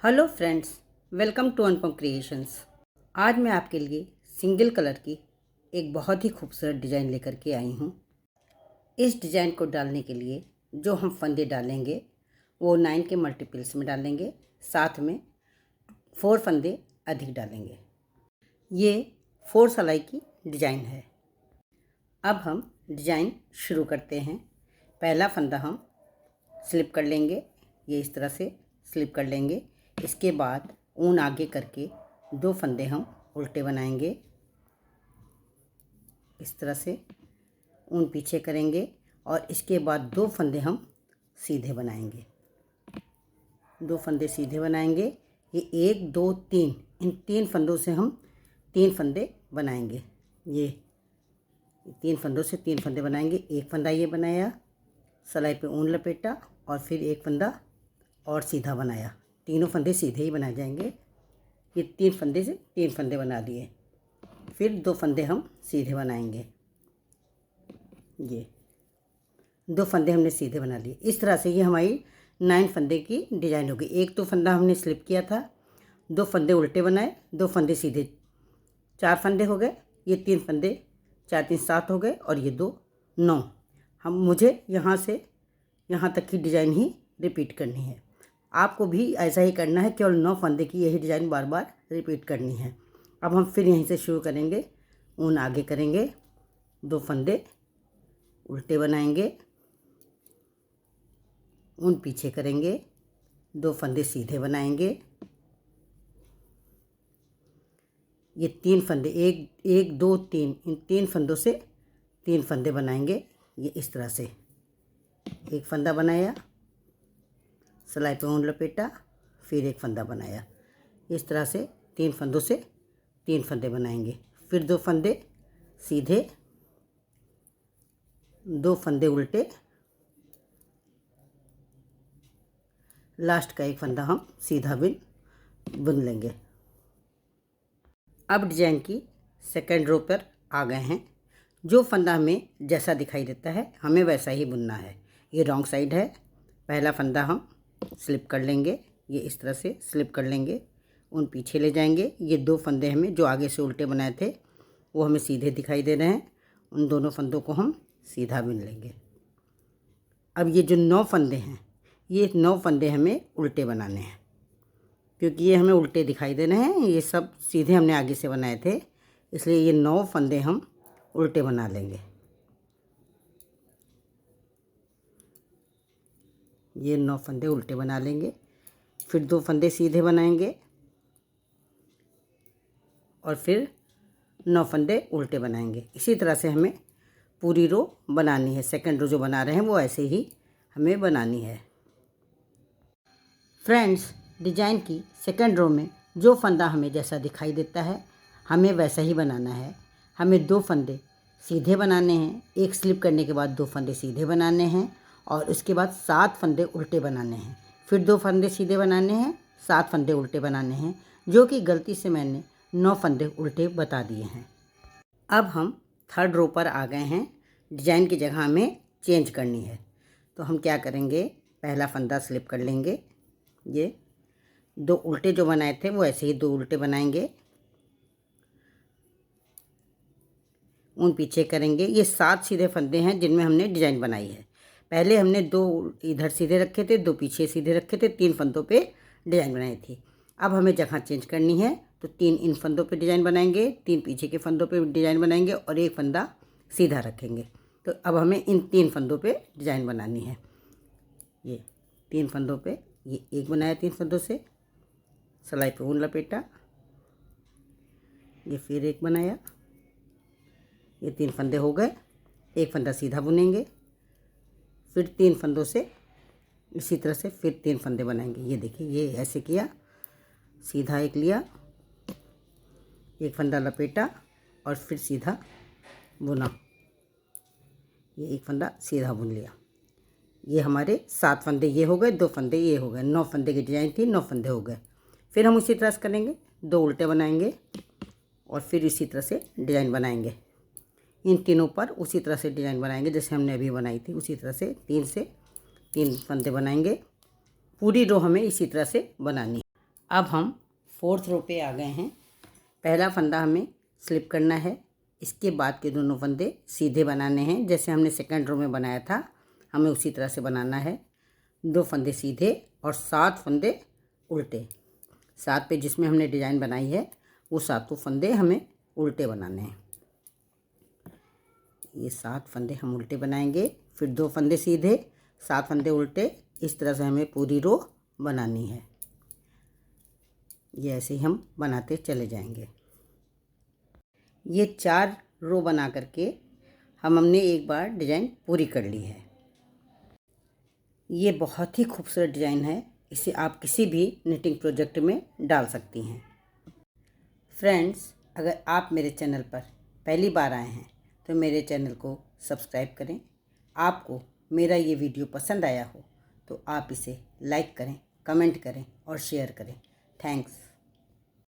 Hello friends, welcome to Anupam creations. आज मैं आपके लिए सिंगल कलर की एक बहुत ही खूबसूरत डिज़ाइन लेकर के आई हूँ। इस डिज़ाइन को डालने के लिए जो हम फंदे डालेंगे वो 9 के मल्टीपल्स में डालेंगे, साथ में 4 फंदे अधिक डालेंगे। ये 4 सिलाई की डिज़ाइन है। अब हम डिज़ाइन शुरू करते हैं। पहला फंदा हम स्लिप कर लेंगे, ये इस तरह से स्लिप कर लेंगे। इसके बाद ऊन आगे करके 2 फंदे हम उल्टे बनाएंगे, इस तरह से ऊन पीछे करेंगे और इसके बाद 2 फंदे हम सीधे बनाएंगे। 2 फंदे सीधे बनाएंगे। ये 1 2 3, इन 3 फंदों से हम 3 फंदे बनाएंगे। ये 3 फंदों से 3 फंदे बनाएंगे। एक फंदा ये बनाया, सिलाई पे ऊन लपेटा और फिर एक फंदा और सीधा बनाया। तीनों फंदे सीधे ही बनाए जाएंगे। ये 3 फंदे से 3 फंदे बना दिए। फिर 2 फंदे हम सीधे बनाएंगे। ये 2 फंदे हमने सीधे बना लिए। इस तरह से ये हमारी 9 फंदे की डिज़ाइन होगी। एक तो फंदा हमने स्लिप किया था, 2 फंदे उल्टे बनाए, 2 फंदे सीधे, 4 फंदे हो गए। ये 3 फंदे, 4 3 7 हो गए और ये 2 9। मुझे यहाँ से यहाँ तक की डिज़ाइन ही रिपीट करनी है। आपको भी ऐसा ही करना है, केवल 9 फंदे की यही डिज़ाइन बार बार रिपीट करनी है। अब हम फिर यहीं से शुरू करेंगे। ऊन आगे करेंगे, 2 फंदे उल्टे बनाएंगे, ऊन पीछे करेंगे, 2 फंदे सीधे बनाएंगे। ये 3 फंदे, 1 2 3, इन 3 फंदों से 3 फंदे बनाएंगे। ये इस तरह से एक फंदा बनाया, सिलाई पे ऊन लपेटा, फिर एक फंदा बनाया। इस तरह से 3 फंदों से 3 फंदे बनाएंगे। फिर 2 फंदे सीधे, 2 फंदे उल्टे, लास्ट का एक फंदा हम सीधा बुन लेंगे। अब डिजाइन की सेकंड रो पर आ गए हैं। जो फंदा हमें जैसा दिखाई देता है हमें वैसा ही बुनना है। ये रॉन्ग साइड है। पहला फंदा हम स्लिप कर लेंगे, ये इस तरह से स्लिप कर लेंगे, उन पीछे ले जाएंगे। ये 2 फंदे हमें जो आगे से उल्टे बनाए थे वो हमें सीधे दिखाई दे रहे हैं। उन दोनों फंदों को हम सीधा बुन लेंगे। अब ये जो 9 फंदे हैं, ये 9 फंदे हमें उल्टे बनाने हैं, क्योंकि ये हमें उल्टे दिखाई दे रहे हैं। ये सब सीधे हमने आगे से बनाए थे, इसलिए ये 9 फंदे हम उल्टे बना लेंगे। ये 9 फंदे उल्टे बना लेंगे। फिर 2 फंदे सीधे बनाएंगे और फिर 9 फंदे उल्टे बनाएंगे। इसी तरह से हमें पूरी रो बनानी है। सेकंड रो जो बना रहे हैं वो ऐसे ही हमें बनानी है। फ्रेंड्स, डिजाइन की सेकंड रो में जो फंदा हमें जैसा दिखाई देता है हमें वैसा ही बनाना है। हमें 2 फंदे सीधे बनाने हैं, एक स्लिप करने के बाद 2 फंदे सीधे बनाने हैं और उसके बाद 7 फंदे उल्टे बनाने हैं। फिर 2 फंदे सीधे बनाने हैं, 7 फंदे उल्टे बनाने हैं, जो कि गलती से मैंने 9 फंदे उल्टे बता दिए हैं। अब हम थर्ड रो पर आ गए हैं। डिजाइन की जगह हमें चेंज करनी है, तो हम क्या करेंगे, पहला फंदा स्लिप कर लेंगे। ये 2 उल्टे जो बनाए थे वो ऐसे ही 2 उल्टे बनाएंगे, उन पीछे करेंगे। ये 7 सीधे फंदे हैं जिनमें हमने डिजाइन बनाई है। पहले हमने 2 इधर सीधे रखे थे, 2 पीछे सीधे रखे थे, 3 फंदों पे डिजाइन बनाई थी। अब हमें जगह चेंज करनी है, तो 3 इन फंदों पे डिजाइन बनाएंगे, 3 पीछे के फंदों पे डिजाइन बनाएंगे और एक फंदा सीधा रखेंगे। तो अब हमें इन 3 फंदों पे डिजाइन बनानी है। ये 3 फंदों पे, ये एक बनाया 3 फंदों से, सिलाई पे ऊन लपेटा, ये फिर एक बनाया। ये 3 फंदे हो गए। एक फंदा सीधा बुनेंगे, फिर 3 फंदों से इसी तरह से फिर 3 फंदे बनाएंगे। ये देखिए, ये ऐसे किया, सीधा एक लिया, एक फंदा लपेटा और फिर सीधा बुना। ये एक फंदा सीधा बुन लिया। ये हमारे 7 फंदे ये हो गए, 2 फंदे ये हो गए। 9 फंदे की डिजाइन थी, 9 फंदे हो गए। फिर हम उसी तरह से करेंगे, 2 उल्टे बनाएंगे और फिर इसी तरह से डिजाइन बनाएंगे। इन तीनों पर उसी तरह से डिजाइन बनाएंगे जैसे हमने अभी बनाई थी। उसी तरह से 3 फंदे बनाएंगे। पूरी रो हमें इसी तरह से बनानी है। अब हम 4th रो पे आ गए हैं। पहला फंदा हमें स्लिप करना है, इसके बाद के दोनों फंदे सीधे बनाने हैं। जैसे हमने सेकंड रो में बनाया था हमें उसी तरह से बनाना है। 2 फंदे सीधे और 7 फंदे उल्टे। 7 पे जिसमें हमने डिज़ाइन बनाई है वो 7 फंदे हमें उल्टे बनाने हैं। ये 7 फंदे हम उल्टे बनाएंगे, फिर 2 फंदे सीधे, 7 फंदे उल्टे। इस तरह से हमें पूरी रो बनानी है। ये ऐसे ही हम बनाते चले जाएंगे। ये 4 रो बना करके हमने एक बार डिज़ाइन पूरी कर ली है। ये बहुत ही खूबसूरत डिज़ाइन है, इसे आप किसी भी निटिंग प्रोजेक्ट में डाल सकती हैं। फ्रेंड्स, अगर आप मेरे चैनल पर पहली बार आए हैं तो मेरे चैनल को सब्सक्राइब करें। आपको मेरा ये वीडियो पसंद आया हो तो आप इसे लाइक करें, कमेंट करें और शेयर करें। थैंक्स।